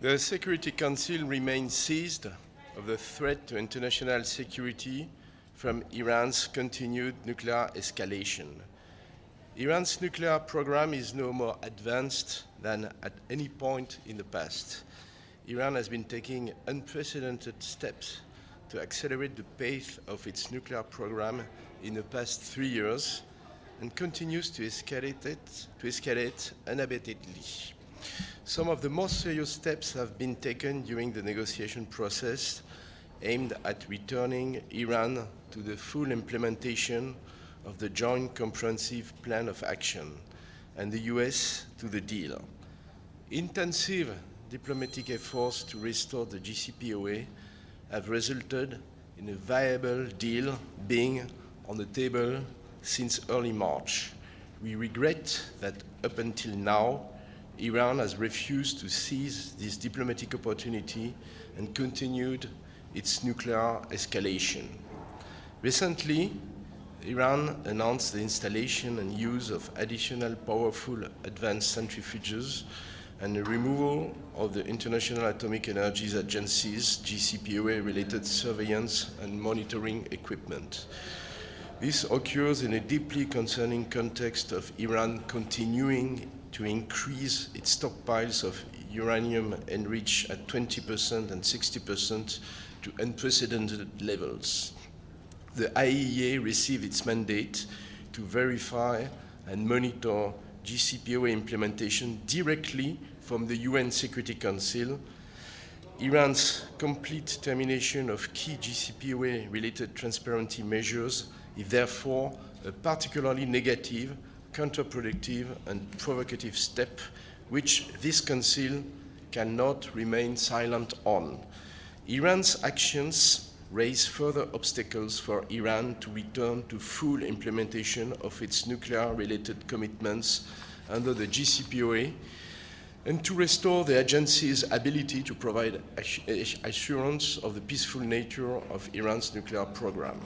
The Security Council remains seized of the threat to international security from Iran's continued nuclear escalation. Iran's nuclear program is no more advanced than at any point in the past. Iran has been taking unprecedented steps to accelerate the pace of its nuclear program in the past 3 years and continues to escalate unabatedly. Some of the most serious steps have been taken during the negotiation process aimed at returning Iran to the full implementation of the Joint Comprehensive Plan of Action and the US to the deal. Intensive diplomatic efforts to restore the JCPOA have resulted in a viable deal being on the table since early March. We regret that up until now, Iran has refused to seize this diplomatic opportunity and continued its nuclear escalation. Recently, Iran announced the installation and use of additional powerful advanced centrifuges and the removal of the International Atomic Energy Agency's JCPOA-related surveillance and monitoring equipment. This occurs in a deeply concerning context of Iran continuing to increase its stockpiles of uranium enriched at 20% and 60% to unprecedented levels. The IAEA received its mandate to verify and monitor JCPOA implementation directly from the UN Security Council. Iran's complete termination of key JCPOA-related transparency measures is therefore a particularly negative, counterproductive, and provocative step which this Council cannot remain silent on. Iran's actions raise further obstacles for Iran to return to full implementation of its nuclear-related commitments under the JCPOA and to restore the agency's ability to provide assurance of the peaceful nature of Iran's nuclear program.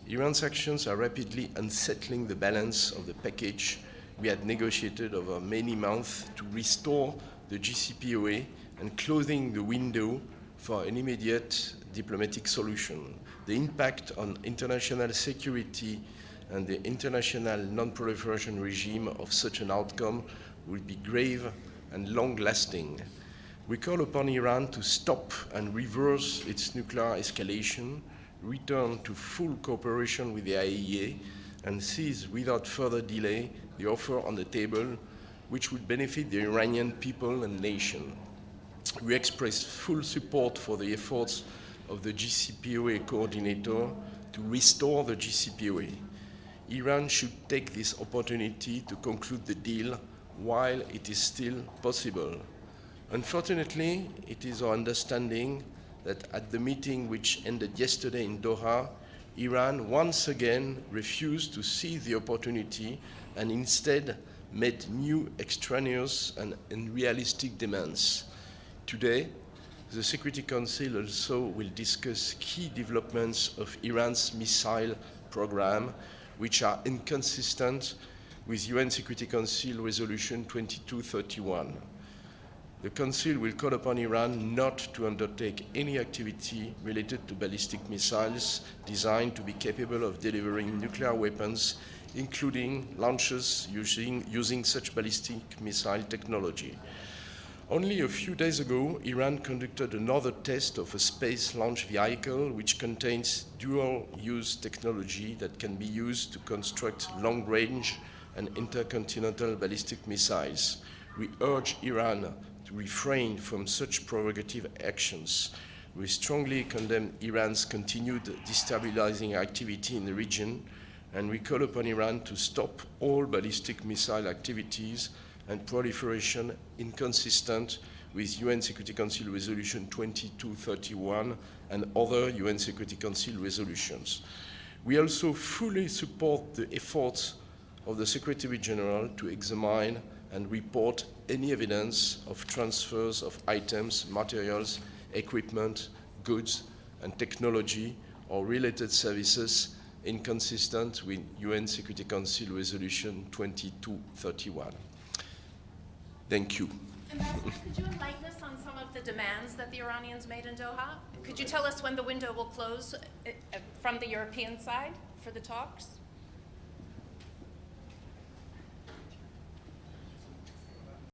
Iran's actions are rapidly unsettling the balance of the package we had negotiated over many months to restore the JCPOA and closing the window for an immediate diplomatic solution. The impact on international security and the international non-proliferation regime of such an outcome will be grave and long-lasting. We call upon Iran to stop and reverse its nuclear escalation, return to full cooperation with the IAEA, and seize without further delay the offer on the table, which would benefit the Iranian people and nation. We express full support for the efforts of the JCPOA coordinator to restore the JCPOA. Iran should take this opportunity to conclude the deal while it is still possible. Unfortunately, it is our understanding that at the meeting which ended yesterday in Doha, Iran once again refused to seize the opportunity and instead made new extraneous and unrealistic demands. Today, the Security Council also will discuss key developments of Iran's missile program, which are inconsistent with UN Security Council Resolution 2231. The Council will call upon Iran not to undertake any activity related to ballistic missiles designed to be capable of delivering nuclear weapons, including launches using such ballistic missile technology. Only a few days ago, Iran conducted another test of a space launch vehicle which contains dual-use technology that can be used to construct long-range and intercontinental ballistic missiles. We urge Iran to refrain from such provocative actions. We strongly condemn Iran's continued destabilizing activity in the region, and we call upon Iran to stop all ballistic missile activities and proliferation inconsistent with UN Security Council Resolution 2231 and other UN Security Council resolutions. We also fully support the efforts of the Secretary General to examine and report any evidence of transfers of items, materials, equipment, goods, and technology or related services inconsistent with UN Security Council Resolution 2231. Thank you. Ambassador, could you enlighten us on some of the demands that the Iranians made in Doha? Could you tell us when the window will close from the European side for the talks?